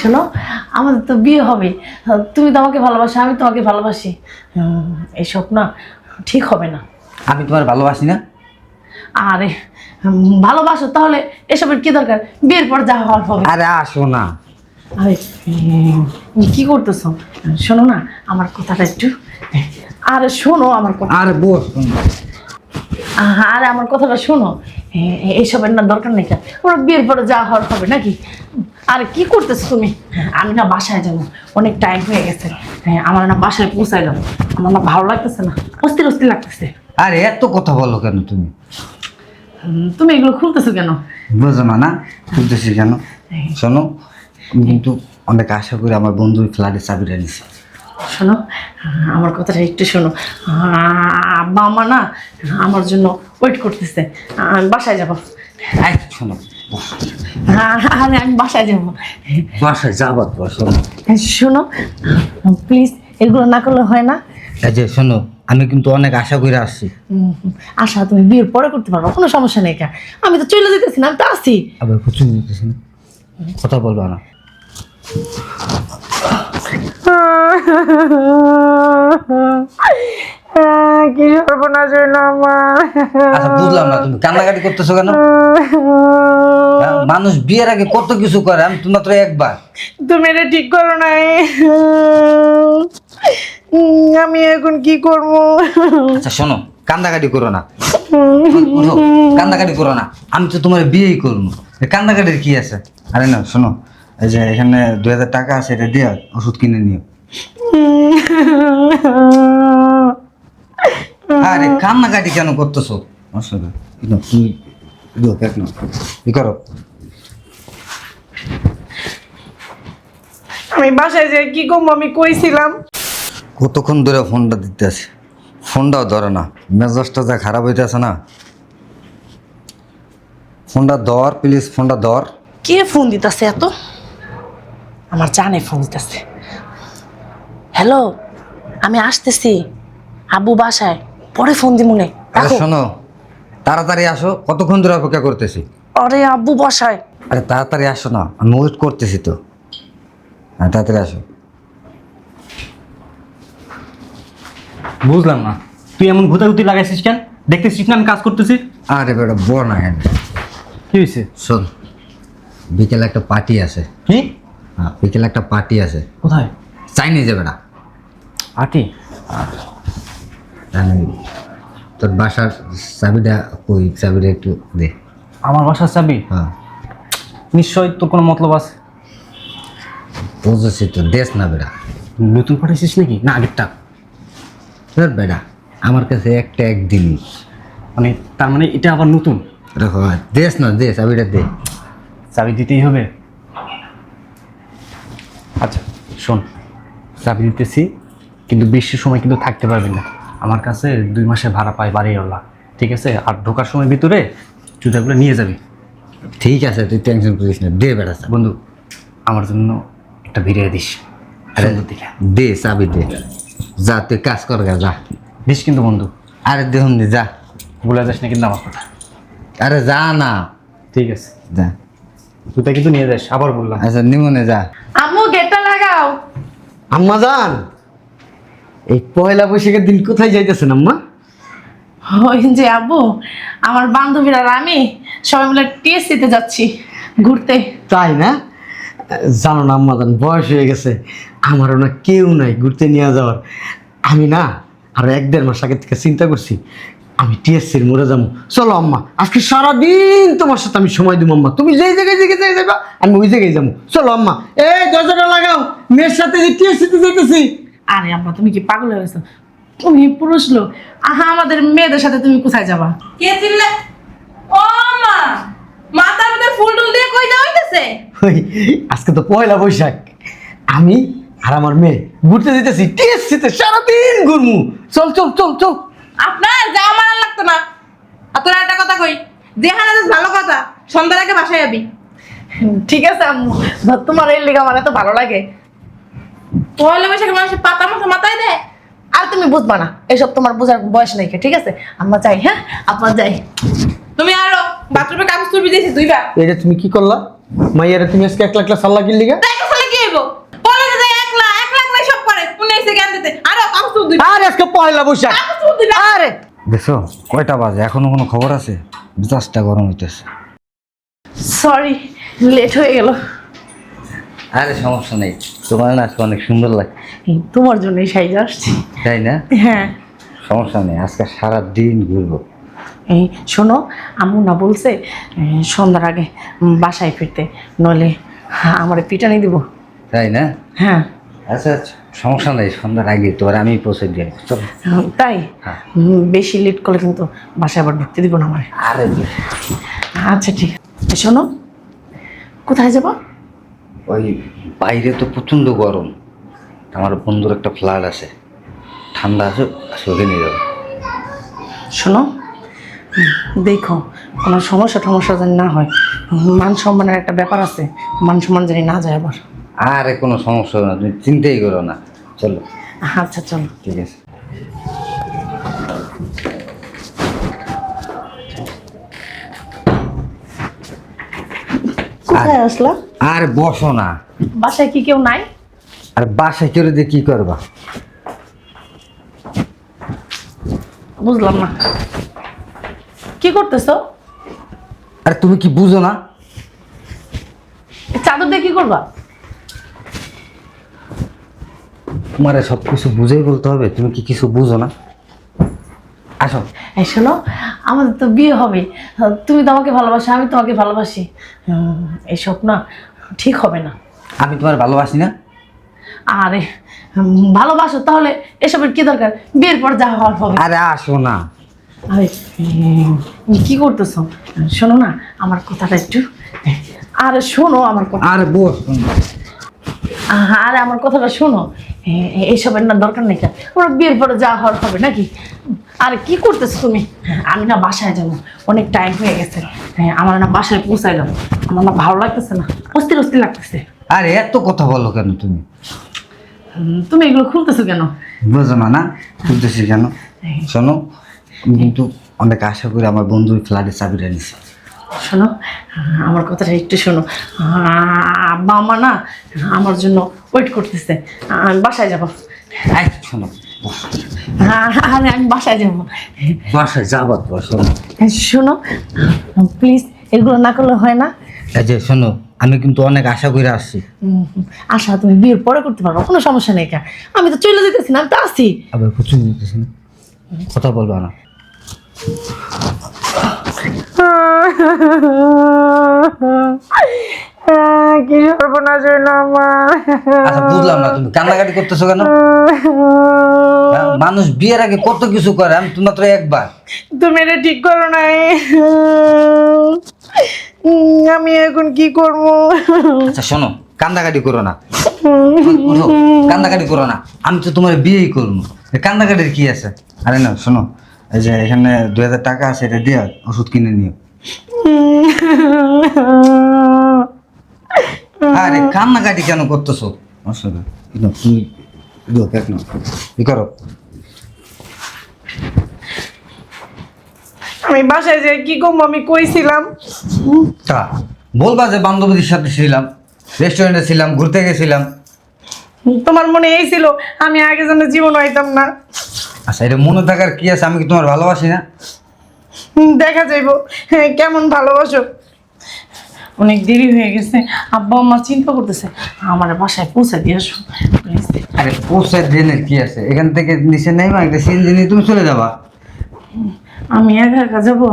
শোনো, আমাদের তো বিয়ে হবে, তুমি তো আমাকে ভালোবাসো, আমি তোমাকে ভালোবাসি, এসব না ঠিক হবে না। আমি তোমার ভালোবাসি না? আরে ভালোবাসো তাহলে এসবের কি দরকার, বিয়ের পর যা হওয়ার হবে। আরে আসো না। আরে কি করতেছো? শোনো না আমার কথাটা একটু, আরে শোনো আমার কথা, আরে বস। আরে আমার কথাটা শোনো, এইসবের না দরকার নেই, ওরা বিয়ের পরে যা হওয়ার হবে নাকি। আরে কি করতেছো তুমি? আমি না বাসায় যাবো, অনেক টাইম হয়ে গেছে, আমার না বাসায় পৌঁছাইলাম, আমার না ভালো লাগতেছে না, অস্থির অস্থির লাগতেছে। আরে এত কথা বলো কেন তুমি? তুমি এগুলো খুলতেছো কেন? বুঝো না খুঁজতেছি কেন? শোনো, আমি কিন্তু অনেক আশা করে আমার বন্ধুর ফ্ল্যাটের চাবিটা নিছি। শোনো আমার কথাটা একটু শোনো, আব্বা আমা না আমার জন্য ওয়েট করতেছে, আমি বাসায় যাবো। শোনো, আরে আমি বাসায় যাবো। বাসায় যাবো তো? শোনো, শোনো প্লিজ, এগুলো না করলে হয় না। এই যে শোনো, আমি কিন্তু অনেক আশা করে আসছি। আশা তুমি বিয়ের পরে করতে পারবো, কোনো সমস্যা নেই, কা আমি তো চলে যেতেছি না, আমি তো আছি। আবার প্রচুর দিতেছি না, কথা বলবো না। কি সর্বনাশ হইল আমার। আচ্ছা বুঝলাম না, তুমি কান্নাকাটি করতেছো কেন? মানুষ বিয়ের আগে কত কিছু করে, আমি তো মাত্র একবার। তুমি এটা ঠিক করো নাই, আমি এখন কি করব? আচ্ছা শোনো, কান্নাকাটি করো না, উঠো, কান্নাকাটি করো না, আমি তো তোমার বিয়েই করবো, কান্নাকাটির কি আছে? আরে না শোনো, এই যে এখানে 2000 টাকা আছে, এটা দিয়ে ওষুধ কিনে নিও। আরে কান্নাকাটি কেন করতেছো? আসলে তুমি কি করো? আমি বাসায় যাই কি করবো, আমি কইছিলাম। কতক্ষণ ধরে ফোনটা দিতে আছে, ফোনটাও ধরে না, মেজাজটা যা খারাপ হইতেছে না। ফোনটা ধর প্লিজ, ফোনটা ধর। কে ফোন দিতেছে এত? আমার জানে ফোন দিতেছে। হ্যালো, আমি আসতেছি, আব্বু বাসায়, পরে ফোন দি মনে। আরে শোনো, তাড়াতাড়ি আসো, কতক্ষণ ধরে অপেক্ষা করতেছি। আরে আব্বু বাসায়। আরে তাড়াতাড়ি আসো না, আমি ওয়েট করতেছি তো। হ্যাঁ তাড়াতাড়ি আসো। বুঝলাম না, তুই এমন ঘুতাঘুতি লাগাইছিস কেন? দেখতেছিস না আমি কাজ করতেছি। আরে বেটা বল না কেন? কি হয়েছে? শোন, বিকেলে একটা পার্টি আছে। কি? হ্যাঁ বিকেলে একটা পার্টি আছে। কোথায়? চাইনিজে বেটা। পার্টি? তোর বাসার চাবিটা কই, চাবিটা একটু দে। আমার বাসার চাবি? হ্যাঁ নিশ্চয় তোর কোনো মতলব আছে। বুঝেছি তো, দেশ না বেটা। নতুন পাঠাইছিস নাকি না আগেরটা? তোর বেটা আমার কাছে একটা একদিন, মানে তার মানে এটা আবার নতুন? দেশ না, দে চাবিটা দে। চাবি দিতেই হবে? আচ্ছা শোন, চাবি দিতেছি, কিন্তু বেশি সময় কিন্তু থাকতে পারবি না। আমার কাছে 2 মাসের ভাড়া পাই বাড়িওয়ালা, ঠিক আছে? আর ঢোকার সময় ভিতরে জুতাগুলো নিয়ে যাবি। ঠিক আছে, তুই টেনশন করিস না, দে বেটা চাবি। বন্ধু, আমার জন্য একটা ভিড়িয়ে দিস। আরে দে চাবি দে, যা তুই কাজ কর গা, যা। দিস কিন্তু বন্ধু, আরে দেখুন দি, যা। ভুলে যাস না কিন্তু আমার কথা। আরে যা না। ঠিক আছে, যা। জুতা কিন্তু নিয়ে যাস, আবার বললাম। আচ্ছা নিমনে যা। আম্মু গেটটা লাগাও। আম্মা জান, এই পয়লা বৈশাখের দিন কোথায় যাইতেছেন আম্মা? ওই যে আব্বু, আমার বান্ধবীরা আর আমি সবাই মিলে টিএসসিতে যাচ্ছি ঘুরতে। তাই না? জানো না আম্মা জান, বয়স হয়ে গেছে, আমারও না কেউ নাই ঘুরতে নিয়ে যাওয়ার। আমি না আরো 1-1.5 মাস আগে থেকে চিন্তা করছি আমি টিএসসির মোড়ে যাবো। চলো আম্মা, আজকে সারাদিন তোমার সাথে আমি সময় দিব আম্মা। তুমি যেই জায়গায় যাইবা আমি ওই জায়গায় যাবো। চলো আম্মা, এই দরজাটা লাগাও, মেয়ের সাথে যে টিএসসিতে যাইতেছি। আরে আব্বা তুমি কি পাগল হয়ে গেছো? তুমি পুরুষ লোক, আমাদের মেয়েদের সাথে তুমি কোথায় যাবা? কে চিল্লা? ও মা, মাথার মধ্যে ফুল টুল দিয়ে কই যাওয়া হইতেছে? ওই আজকে তো পয়লা বৈশাখ, আমি আর আমার মেয়ে ঘুরতে যেতেছি টিএসসিতে, সারাদিন ঘুরমু। চল চল চল চল। আপনার যাওয়া মানার লাগতো না। আর তোর একটা কথা কই, যেখানে যাস ভালো কথা, সন্ধ্যার আগে বাসায় যাবি। ঠিক আছে আম্মু, তোমার এই লেগে আমার এত ভালো লাগে। পয়লা বৈশাখে মানুষের পাতা মাথা মাথায় দেয়। আর তুমি বুঝবা না, এসব তোমার বোঝার বয়স নেই, ঠিক আছে? আম্মা যাই, হ্যাঁ আপনার যাই। তুমি আরো বাথরুমে কাগজ তুলবি দিয়েছি 2 বার। এটা তুমি কি করলা? মাইয়ারে তুমি আজকে 1 লাখ সাল্লা কিনলি গা? তাই কথা দিব কলেজে যাই একলা একলা সব করে উনি এসে জ্ঞান দিতে আরে কাগজ দিবি আরে আজকে পয়লা বৈশাখ। কাগজ দিবি আরে দেখছো কয়টা বাজে এখনো কোনো খবর আছে? মেজাজটা গরম হইতেছে। সরি, লেট হয়ে গেল। আরে সমস্যা নেই, তোমার না আজকে অনেক সুন্দর লাগে। তোমার জন্যই সাইজে আসছি। তাই না? হ্যাঁ, সমস্যা নেই, আজকে সারা দিন ঘুরবো। এই শোনো, আম্মু না বলছে সন্ধ্যার আগে বাসায় ফিরতে, নইলে আমার পিটানি দিব। তাই না? হ্যাঁ। আচ্ছা আচ্ছা, সমস্যা নেই, সন্ধ্যার আগে তোমার আমি পৌঁছে দিয়ে আসবো। চলো। তাই? হ্যাঁ। বেশি লেট করলে কিন্তু বাসায় আবার ঢুকতে দিব না আমার। আরে আচ্ছা ঠিক আছে। শোনো, কোথায় যাবো? ওই বাইরে তো প্রচণ্ড গরম, আমার বন্ধুর একটা ফ্ল্যাট আছে, ঠান্ডা আছে, ওকে নিয়ে যাবো। শোনো, দেখো কোনো সমস্যা টমস্যা যেন না হয়, মান সম্মানের একটা ব্যাপার আছে, মান সম্মান জানি না যায় আবার। আরে কোনো সমস্যা হবে না, তুমি চিন্তাই করো না। চলো। আচ্ছা চলো। ঠিক আছে। কোথায় আসলা? আর বসো না। বাসায় কি কেউ নাই? আর বাসায় চলে দিয়ে কি করবা? বুঝলাম না, কি করতেছো? আর তুমি কি বুঝো না? এই চাদর দিয়ে কি করবা? তোমার সব কিছু বুঝেই বলতে হবে, তুমি কি কিছু বুঝো না? আসো। এই শোনো, আমাদের তো বিয়ে হবে, তুমি তো আমাকে ভালোবাসো, আমি তোমাকে ভালোবাসি, এইসব না ঠিক হবে না। আমি তোমার ভালোবাসি না? আরে ভালোবাসো তাহলে এসবের কি দরকার? বিয়ের পর যা হওয়ার হবে। আরে আসো না। আরে কি করতেছো? শোনো না আমার কথাটা একটু। আরে শোনো আমার কথা। আর বস। আরে আমার কথাটা শোনো, এইসবের না দরকার নেই। ওরা বিয়ের পরে যা হওয়ার হবে নাকি? আরে কি করতেছো তুমি? আমি না বাসায় যাবো, অনেক টাইম হয়ে গেছে। আমার না বাসায় পৌঁছাইলাম, আমার না ভালো লাগতেছে না, অস্থির অস্থির লাগতেছে। আরে এত কথা বলো কেন তুমি? তুমি এগুলো খুলতেছো কেন? বুঝো না না বুঝতেছি কেন? শোনো, আমি কিন্তু অনেক আশা করে আমার বন্ধুর ফ্ল্যাটের চাবিটা নিছি। শোনো আমার কথাটা একটু শোনো, আব্বা আমা না আমার জন্য ওয়েট করতেছে, আমি বাসায় যাবো। এই শোনো, আরে আমি বাসায় যাবো। বাসায় যাবার পর শোনো। শোনো প্লিজ, এগুলো না করলে হয় না। এই যে শোনো, আমি কিন্তু অনেক আশা করে আসছি। আশা তুমি বিয়ের পরে করতে পারো, কোনো সমস্যা নেই। কা আমি তো চলে যেতেছি না, আমি তো আসি। আবার প্রচুর দিতেছি না, কথা বলবা না। কি সর্বনাশ হইল আমার। আচ্ছা বুঝলাম না, তুমি কান্নাকাটি করতেছো কেন? হ্যাঁ, মানুষ বিয়ের আগে কত কিছু করে, আমি তো মাত্র একবার। তুমি এটা ঠিক করো নাই, আমি এখন কি করব? আচ্ছা শোনো, কান্দাকাটি করো না। উঠো, কান্দাকাটি করো না, আমি তো তোমার বিয়েই করবো। কান্দাকাটির কি আছে? আরে না শোনো, এই যে এখানে 2000 টাকা আছে, এটা দিয়ে ওষুধ কিনে নিও। আরে কান্নাকাটি কেন করতেছো? অসুবিধা তুমি কি করো? আমি বাসায় যাই কি করবো? আমি কইছিলাম তা বলবা যে বান্ধবীদের সাথে ছিলাম, রেস্টুরেন্টে ছিলাম, ঘুরতে গেছিলাম। তোমার মনে এই ছিল আমি আগে যেন জীবন হইতাম না। আচ্ছা এটা মনে থাকার কি আছে? আমি কি তোমার ভালোবাসি না? দেখা যাইব কেমন ভালোবাসো। অনেক দেরি হয়ে গেছে, আব্বা আম্মা চিন্তা করতেছে, আমার বাসায় পৌঁছে দিয়ে আসো প্লিজ। আরে পোষার দিনের কি আছে? এখান থেকে নিচে নেইবা, একটা সিএনজি নিয়ে তুমি চলে যাবা। আমি একা একা যাবো,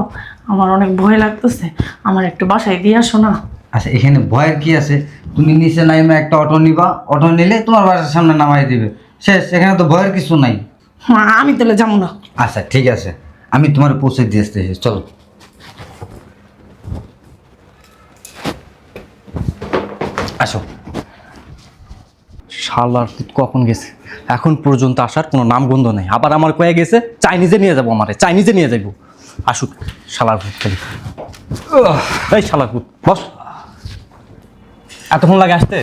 আমার অনেক ভয় লাগতেছে, আমার একটু বাসায় দিয়ে আসো না। আচ্ছা এখানে ভয়ের কি আছে? তুমি নিচে নাইমা একটা অটো নিবা, অটো নিলে তোমার বাসার সামনে নামাই দিবে, শেষ। এখানে তো ভয়ের কিছু নাই। আমি তাহলে যাবো না। আচ্ছা ঠিক আছে, আমি তোমার পৌঁছে দিয়ে আসতেছি, চলো। আসো। শালার পুত কখন গেছে? এখন পর্যন্ত আসার কোনো নামগন্ধ নেই। আবার আমার কয়ে গেছে চাইনিজে নিয়ে যাবো, আমারে চাইনিজে নিয়ে যাবো। আসুক শালার পুত খালি। এই শালার পুত বস। এতক্ষণ লাগে আসতে?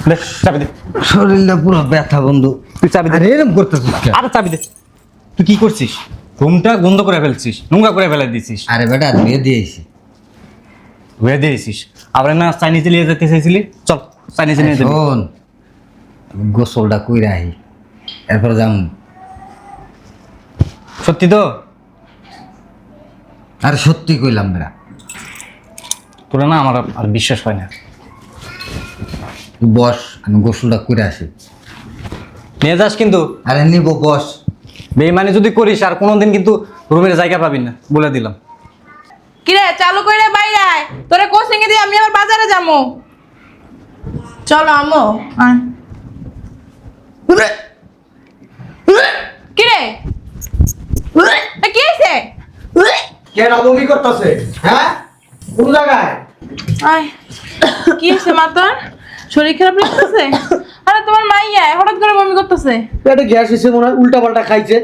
দে চাবি দে। শরীরটা পুরো ব্যথা বন্ধু। তুই চাবি দে। আরে এরকম করতেছিস কেন? আরে চাবি দে। তুই কি করছিস? রুমটা গন্ধ করে ফেলছিস, নোংরা করে ফেলে দিছিস, আরে বেটা ধুয়ে দিয়েছি। ধুয়ে দিয়েছিস। আবার না চাইনিজে নিয়ে যেতে চাইছিলি? চল চাইনিজে নিয়ে যাবি শোন গোসলটা কইরা আহি এরপর যাম। সত্যি তো? আরে সত্যি কইলাম বেড়া। তোরা না আমার আর বিশ্বাস হয় না। তুই বস, আমি গোসলটা কইরা আসি। নিয়ে যাস কিন্তু। আরে নিব, বস। বেইমানি যদি করিস আর কোনোদিন কিন্তু রুমের জায়গা পাবি না, বলে দিলাম। কিরে চালু কইরে বাইরে আয়, তোরে কোচিং এ দিয়ে আমি আবার বাজারে যাবো। চলো আমো। আয়। কিরে এ কি হইছে? কে বমি করতেছে? হ্যাঁ, কোন জায়গায়? আয় কি হইছে মা তোর? শরীর খারাপ লাগতেছে? আরে তোমার মাইয়া হঠাৎ করে বমি করতেছে। পেটে গ্যাস এসে মনে হয় উল্টা পাল্টা খাইছে।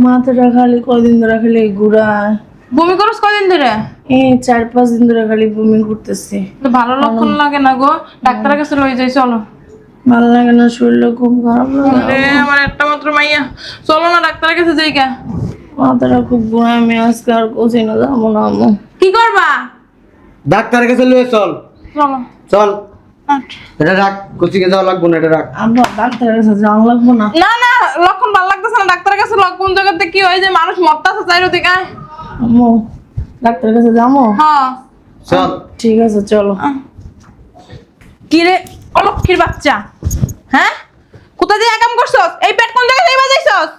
মাথাটা খালি কয়দিন ধরে খালি ঘুরায়। বমি করছ কদিন ধরে? এই 4-5 দিন ধরে খালি বমি করতেছি। তো ভালো লক্ষণ লাগে না গো, ডাক্তারের কাছে লই যাই চলো। ভালো লাগে না, শরীরটা খুব খারাপ লাগে। আরে আমার একটা মাত্র মাইয়া, চলো না ডাক্তারের কাছে যাই কা। মাথাটা খুব ঘুরায়, আমি আজকে আর কোচিং এ যাবো না আম্মু। কি করবা? ডাক্তারের কাছে লয়ে চল। চলো। চল, আট। এটা রাখ, কোচিং এ যাওয়া লাগবো না, এটা রাখ। আব্বা ডাক্তারের কাছে যাওয়া লাগবো না। না না লক্ষণ ভালো লাগতেছে না, ডাক্তারের কাছে লক্ষণ জগতে কি হয় যে মানুষ মরতাছে চাইরো দিকে। আম্মু ডাক্তারের কাছে যাবো? হ্যাঁ চল। ঠিক আছে চলো। কি রে অলক্ষীর বাচ্চা, হ্যাঁ কোথা দিয়ে কাম করছস? এই পেট কোন জায়গা থেকে বাজাইছস?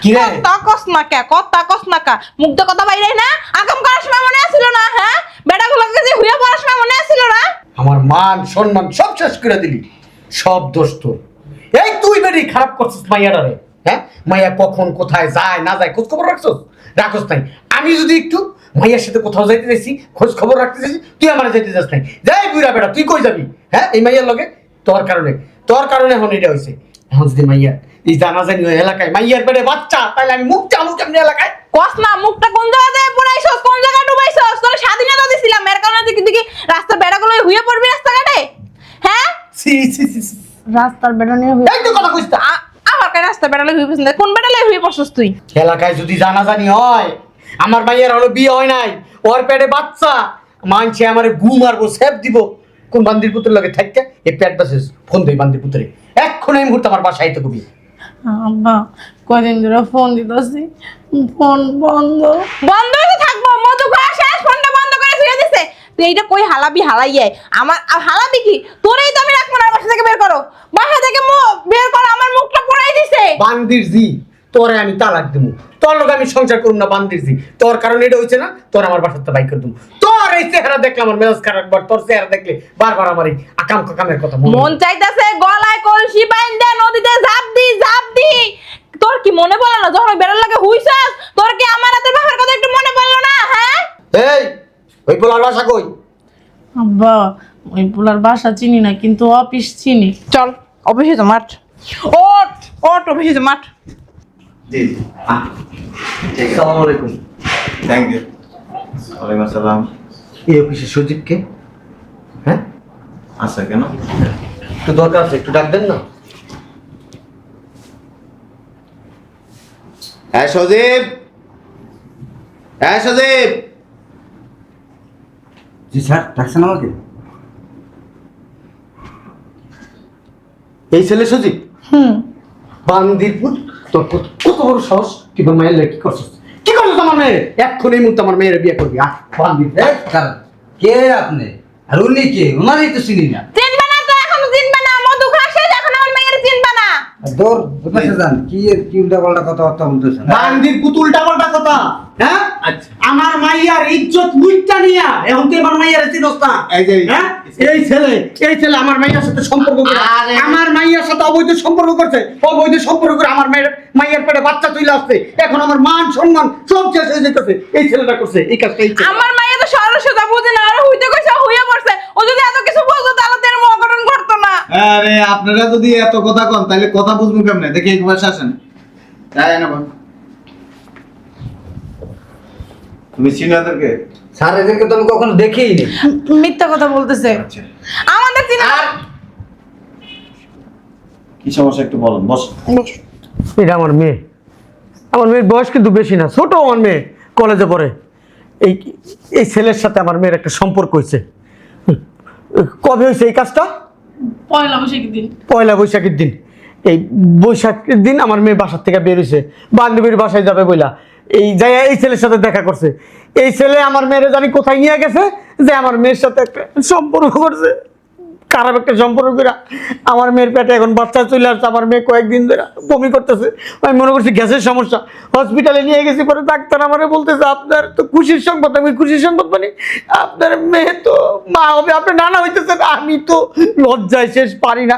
কি রে? তাকস না কে, তাকস না কা, মুখ দিয়ে কথা বাইরে না? আকাম করার সময় মনে আছিল না? হ্যাঁ বেটাগুলোকে যে হুইয়া পড়ার সময় মনে আছিল না? আমার মান সম্মান সব শেষ করে দিলি, সব দোষ তোর। এই তুই বেরি খারাপ করছিস মাইয়াটারে। হ্যাঁ, মাইয়া কখন কোথায় যায় না যায় খোঁজ খবর রাখছস? রাখস নাই। আমি যদি একটু মাইয়ার সাথে কোথাও যাইতে চাইছি, খোঁজ খবর রাখতে চাইছি, তুই আমার যাইতে যাস নাই। যাই বুড়া বেটা, তুই কই যাবি? হ্যাঁ, এই মাইয়ার লগে তোর কারণে এখন এটা হয়েছে। এখন যদি মাইয়া এই জানা জানি ওই এলাকায় মাইয়ার পেটে বাচ্চা, তাহলে আমি মুখ চামু কেমনি এলাকায়? কস না মুখটা কোন জায়গা দিয়ে পুরাইছস, কোন জায়গা ডুবাইছস? তোর স্বাধীনতা দিছিলাম, এর কারণে তুই দেখি রাস্তা বেড়াগুলো হুইয়া পড়বি রাস্তাঘাটে। হ্যাঁ সি সি সি সি। রাস্তার বেড়া নিয়ে এই তো কথা কইছ না। আমার কাছে রাস্তা বেড়ালে হুই পছন্দ, কোন বেড়ালে হুই পড়ছস তুই? এলাকায় যদি জানাজানি হয় আমার মাইয়ার হলো বিয়ে হয় নাই, ওর পেটে বাচ্চা, মানছে আমার গু মারবো, সেফ দিব। কোন বান্দির পুত্রের লগে থাকতে এই পেট বাসেস ফোন দেই বান্দির পুত্রে, এখন এই মুহূর্তে আমার বাসায় তো কবি। আব্বা কয়দিন ধরে ফোন দিতেছি, ফোন বন্ধ। বন্ধ হয়ে থাকবো, মধু খাওয়া শেষ, ফোনটা বন্ধ করে ধুয়ে দিছে। তুই এইটা কই হালাবি হালাইয়ে আমার হালাবি কি? তোরেই তো আমি রাখবো না, বাসা থেকে বের করো, বাসা থেকে বের করো, আমার মুখটা পুরাই দিছে। বান্দির জি তোরে আমি তালাক দেবো, তোর লোক আমি সংসার করুম না। বান্দির জি তোর কারণে এটা হয়েছে না, তোর আমার বাসাতে বাইক করে দেবো। তোর এই চেহারা দেখলে আমার মেজাজ খারাপ, তোর চেহারা দেখলে বারবার আমার এই আকাম কামের কথা মন চাইতেছে গলায় কলসি বাইন্দা নদীতে ঝাঁপ দি। তোর কি মনে পড়লো না যখন বেড়ার লাগে হুইছাস? তোর কি আমার হাতের বাবার কথা একটু মনে পড়লো না? হ্যাঁ এই ওই পোলার বাসা কই? আব্বা ওই পোলার বাসা চিনি না, কিন্তু অফিস চিনি। চল অফিসে তো মাঠ, ওট ওট অফিসে তো মাঠ। জি আসসালামু আলাইকুম। Thank you. ওয়ালাইকুম আসসালাম। এই অফিসে সজীবকে? হ্যাঁ, আচ্ছা কেন? একটু দরকার আছে, একটু ডাক দেন না। হ্যাঁ সজীব, হ্যাঁ সজীব। জি স্যার, ডাকছেন আমাকে? এই ছেলে সজীব? বান্দিরপুর, তোর কত বড় সাহস, তুই তোর মায়ের কি করছিস? কি করছিস আমার মেয়ের? এখন এই মুহূর্তে আমার মেয়ের বিয়ে করবি? বান্দির কারণ কে আপনি আর উনি কে? ওনারই তো চিনি না। চিনবা না তো, এখনো চিনবা না? মধু খাওয়া শেষ, এখন আমার মেয়ের চিনবা না? দূর কোথায় যান? কি উল্টা পাল্টা কথাবার্তা বলতেছেন? বান্দির পুতুলটা পাল্টা কথা। হ্যাঁ, আমার মাইয়ার ইজ্জত লুইটা নিয়া এখন তুই আমার মাইয়ার চিনস না? হ্যাঁ, এই ছেলে আমার মাইয়ার সাথে সম্পর্ক করে, আমার মাইয়ার সাথে অবৈধ সম্পর্ক করছে। অবৈধ সম্পর্ক করে আমার মাইয়ার পেটে বাচ্চা তুলে আসছে। এখন আমার মান সম্মান সব শেষ হয়ে যেতেছে। এই ছেলেটা করছে এই কাজটা। আমার মাইয়া তো সরস্বতা বুঝে না, আর হইতে কইছে হইয়া পড়ছে। ও যদি এত কিছু বলতো তাহলে তো এরকম অঘটন ঘটতো না। আরে আপনারা যদি এত কথা কন তাহলে কথা বুঝবো কেমনে? দেখি এক মাস আসেন। তাই না বল। তুমি চিনো এদেরকে? স্যার এদেরকে তো আমি কখনো দেখিই নি। মিথ্যা কথা বলতেছে। আচ্ছা, আমাদের চিনা কি সমস্যা একটু বলুন। বস। এটা আমার মেয়ে। আমার মেয়ের বয়স কিন্তু বেশি না, ছোট আমার মেয়ে, কলেজে পড়ে। এই ছেলের সাথে আমার মেয়ের একটা সম্পর্ক হয়েছে। কবে হয়েছে এই কাজটা? পয়লা বৈশাখের দিন। পয়লা বৈশাখের দিন। এই বৈশাখের দিন আমার মেয়ে বাসার থেকে বের হয়েছে, বান্ধবীর বাসায় যাবে বইলা এই যাই এই ছেলের সাথে দেখা করছে। এই ছেলে আমার মেয়েরে জানি কোথায় নিয়ে গেছে, যে আমার মেয়ের সাথে একটা সম্পর্ক করছে, খারাপ একটা সম্পর্ক করে আমার মেয়ের পেটে এখন বাচ্চা চলে আসছে। আমার মেয়ে কয়েকদিন ধরে বমি করতেছে, আমি মনে করছি গ্যাসের সমস্যা। হসপিটালে নিয়ে গেছি, পরে ডাক্তার আমারে বলতেছে আপনার তো খুশির সংবাদ। আমি খুশির সংবাদ মানে আপনার মেয়ে তো মা হবে, আপনার নানা হইতেছে। আমি তো লজ্জায় শেষ, পারি না,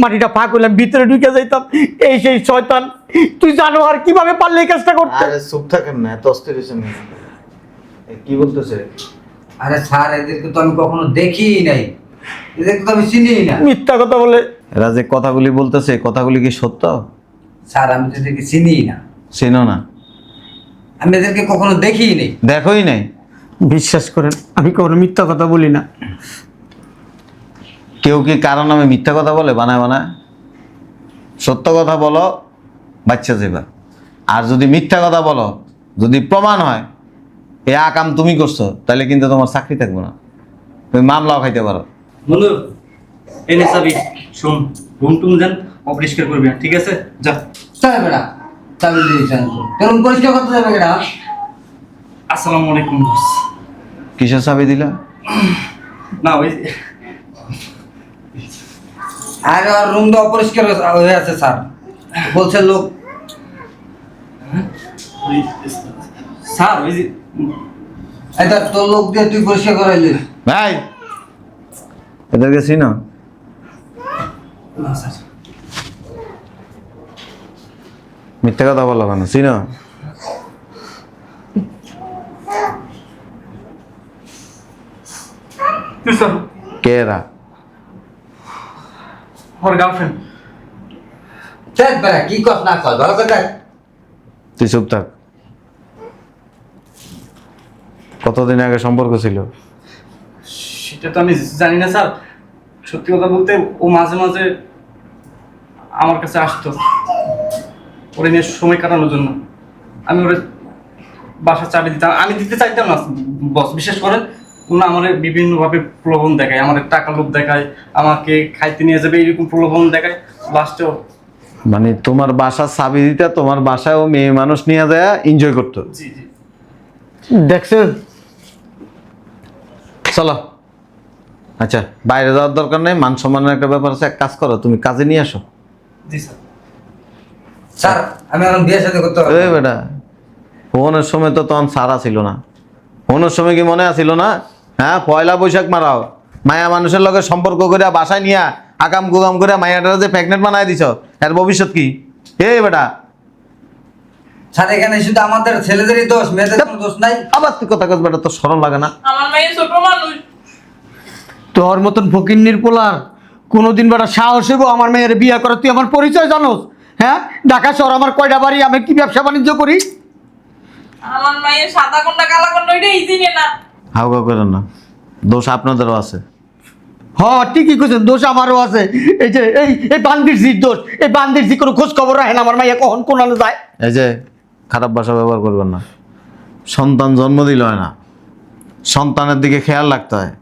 মাটিটা ফাঁক হইলাম, ভিতরে ঢুকে যাইতাম। এই সেই শয়তান, তুই জানো আর কিভাবে পারলে এই কাজটা করতে? আরে চুপ থাকেন না, এত অস্থির হয়েছেন না। কি বলতেছে? আরে স্যার, এদেরকে তো আমি কখনো দেখিই নাই, এদেরকে তো আমি চিনিই না। মিথ্যা কথা বলে। এরা যে কথাগুলি বলতেছে, কথাগুলি কি সত্য? স্যার, আমি তো এদেরকে চিনিই না, চেনো না? আমি এদেরকে কখনো দেখিই নাই। দেখোই নাই? বিশ্বাস করেন আমি কখনো মিথ্যা কথা বলি না। কেউ কি কারণ নামে মিথ্যা কথা বলে, বানায় বানায়? সত্য কথা বলো, বাচ্চা যাবা। আর যদি মিথ্যা কথা বলো, যদি প্রমাণ হয় এ আকাম তুমি করছো, তাহলে কিন্তু তোমার চাকরি থাকবে না, তুমি মামলাও খাইতে পারো। বন্ধু এনে চাবি, শোন রুম টুম যান অপরিষ্কার করবি না, ঠিক আছে? যা। স্যার বেড়া, চাবি দিয়েছেন কেমন পরিষ্কার করতে যাবে কেডা? আসসালামু আলাইকুম বস। কিসের চাবি দিলা? না ওই আরে ওর রুম তো অপরিষ্কার হয়ে আছে স্যার, বলছে লোক। স্যার ওই যে এটা তোর লোক দিয়ে তুই পরিষ্কার করাইলি? ভাই, এদেরকে চিনো? না স্যার। মিথ্যা কথা বলো কেন? চিনো? স্যার কে এরা? ওর গার্লফ্রেন্ড। দেখ বেড়া, কি কস না কস ভালো করে দেখ। তুই চুপ থাক। কতদিন আগে সম্পর্ক ছিল? সেটা তো আমি জানি না স্যার, সত্যি কথা বলতে ও মাঝে মাঝে আমার কাছে আসতো ওরে নিয়ে সময় কাটানোর জন্য। আমি ওরে বাসার চাবি দিতাম, আমি দিতে চাইতাম না বস, বিশেষ করে ও না আমার বিভিন্নভাবে প্রলোভন দেখায়, আমার টাকা লোভ দেখায়, আমাকে খাইতে নিয়ে যাবে এরকম প্রলোভন দেখায়। লাস্টেও মানে তোমার বাসার চাবি দিতে, তোমার বাসায় ও মেয়ে মানুষ নিয়ে যায় এনজয় করতো? জি জি। দেখছেন? চলো। আচ্ছা, বাইরে যাওয়ার দরকার নেই, মান সম্মানের একটা ব্যাপার আছে। এক কাজ করো, তুমি কাজে নিয়ে আসো। জি স্যার। স্যার, আমি এখন বিয়ে সাথে করতে পারবো এই না। বেটা, ফোনের সময় তো তখন সারা ছিল না। ফোনের সময় কি মনে আছিল না? হ্যাঁ, পয়লা বৈশাখ মারাও, মায়া মানুষের লগে সম্পর্ক করে বাসায় নিয়ে আকাম কুকাম করে মায়াটারা যে প্রেগনেন্ট বানায় দিছ, এর ভবিষ্যৎ কি? এই বেটা, স্যার, এখানে শুধু আমাদের ছেলেদেরই দোষ, মেয়েদের কোনো দোষ নাই। আবার তুই কথা কস বেটা, তোর শরম লাগে না? আমার মেয়ে ছোট মানুষ। তোর মতন ফকিন্নির পোলার কোনোদিন বেটা সাহস হইব আমার মেয়ের বিয়ে করে? তুই আমার পরিচয় জানোস? হ্যাঁ, ঢাকা শহর আমার কয়টা বাড়ি, আমি কি ব্যবসা বাণিজ্য করি? আমার মেয়ের সাদা কোনটা কালা কোনটা ওইটা ইজি না। হাউকা করেন না, দোষ আপনাদেরও আছে। হ, ঠিকই কইছেন, দোষ আমারও আছে। এই যে এই বান্দির জির দোষ, এই বান্দির জি কোনো খোঁজ খবর রাখে না আমার মাইয়া কখন কোন যায়। এই যে খারাপ ভাষা ব্যবহার করবেন না। সন্তান জন্ম দিল হয় না, সন্তানের দিকে খেয়াল রাখতে হয়।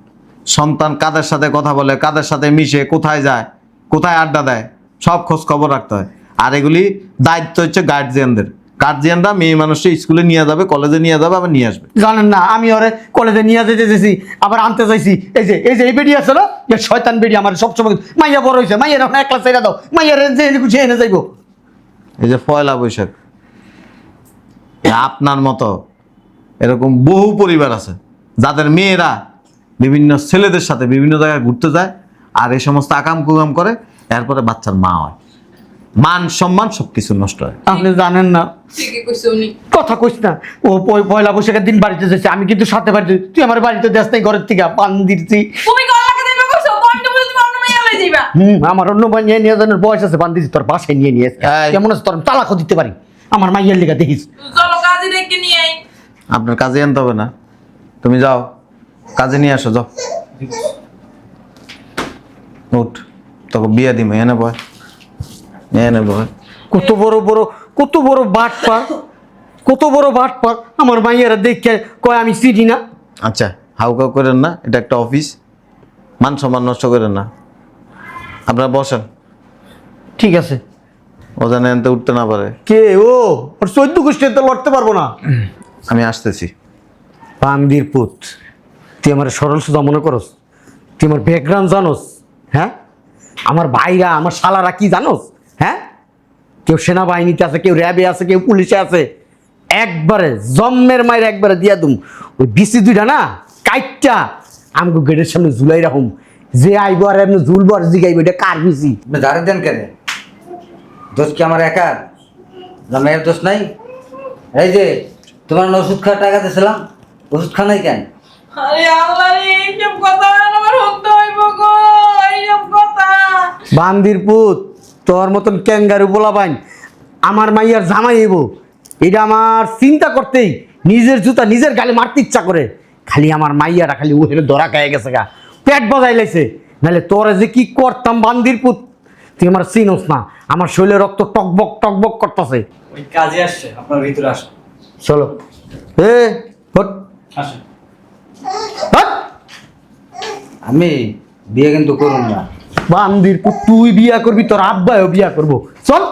সন্তান কাদের সাথে কথা বলে, কাদের সাথে মিশে, কোথায় যায়, কোথায় আড্ডা দেয়, সব খোঁজ খবর রাখতে হয়। আর এগুলি দায়িত্ব হচ্ছে গার্জিয়ানদের। গার্জিয়ানরা মেয়ে মানুষকে স্কুলে নিয়ে যাবে, কলেজে নিয়ে যাবে, আবার নিয়ে আসবে। জানেন না, আমি ওরে কলেজে নিয়ে যেতে চেয়েছি, আবার আনতে চাইছি। এই বেডি আছে না, এই শয়তান বেডি আমার সবসময় মাইয়া বড় হয়েছে, মাইয়ার এখন একলা ছেড়ে দাও, মাইয়ার যে খুশি এনে যাইবো। এই যে পয়লা বৈশাখ, আপনার মতো এরকম বহু পরিবার আছে যাদের মেয়েরা বিভিন্ন ছেলেদের সাথে বিভিন্ন জায়গায় ঘুরতে যায়, আর এই সমস্ত আকাম কুকাম করে, এরপরে বাচ্চার মা হয়, মান সম্মান সবকিছু নষ্ট হয়। আপনি জানেন না, ঠিকই কইছে উনি। কথা কইস না। ও পয়লা বৈশাখের দিন বাড়িতে যাচ্ছে, আমি কিন্তু সাথে বাড়িতে। তুই আমার বাড়িতে দেশ নাই, ঘরের থেকে পান দিচ্ছি। তুমি গলাকে দেবে কইছো, পয়েন্টে বলে তুমি অন্য মেয়ে লই যাইবা। আমার অন্য মাইয়া নিয়ে যাওয়ার বয়স আছে, পান দিচ্ছি তোর বাসায় নিয়ে নিয়ে এই। কেমন আছে তোর তালাকও দিতে পারি আমার মাইয়ার লিগা, দেখিস। চলো কাজে ডেকে নিয়ে আই। আপনার কাজে আনতে হবে না, তুমি যাও কাজে নিয়ে আসো, যাও। উঠ, তোকে বিয়ে দিমে, এনে বয়, এনে বয়। কত বড় বাটপার, কত বড় বাটপার আমার মাইয়ারা দেখে কয় আমি চিনি না। আচ্ছা, হাউকাউ করেন না, এটা একটা অফিস, মান সম্মান নষ্ট করেন না। আপনারা বসেন, ঠিক আছে। ও যেন এনতে উঠতে না পারে। কে ও? ওর 14 গোষ্ঠীতে তো লড়তে পারবো না। আমি আসতেছি। বান্দির পুত, তুই আমার সরল সুজা মনে করস? তুই আমার ব্যাকগ্রাউন্ড জানোস? হ্যাঁ, আমার ভাইরা আমার শালারা কি জানোস? হ্যাঁ, কেউ সেনাবাহিনীতে আছে, কেউ র্যাবে আছে, কেউ পুলিশে আছে। একবারে জম্মের মায়ের একবারে দিয়া দুম। ওই বিসি দুইটা না কাইটটা আমগো গেটের সামনে ঝুলাই রাখুম। যে আইব আর এমনি ঝুলবো আর জিগাইব এটা কার বিসি। আপনি দাঁড়িয়ে দেন কেন? দোষ কি আমার একার? না মেয়ের দোষ নাই? এই যে তোমার না ওষুধ খাওয়ার টাকা দিয়েছিলাম, ওষুধ খা নাই কেন? আরে আল্লাহ রে, এইসব কথা আমার শুনতে হইব গো, এইসব কথা। বান্দির পুত, তোর মতন ক্যাঙ্গারু বলা বাইন আমার মাইয়ার জামাই হইব, এটা আমার চিন্তা করতেই নিজের জুতা নিজের গালে মারতে ইচ্ছা করে। খালি আমার মাইয়ারা খালি ওখানে ধরা খায় গেছে গা, পেট বজাই লাইছে। নাহলে তোরা যে কি করতাম বান্দির পুত, তুই আমার চিনোস না। আমার শরীরে রক্ত টকবক টকবক করতেছে। ওই কাজে আসছে, আপনার ভিতরে আসুন। চলো এ হট আসেন। হট। আমি বিয়ে কিন্তু করুন না। বান্দির পুত, তুই বিয়া করবি, তোর আব্বাও বিয়া করবো। চল।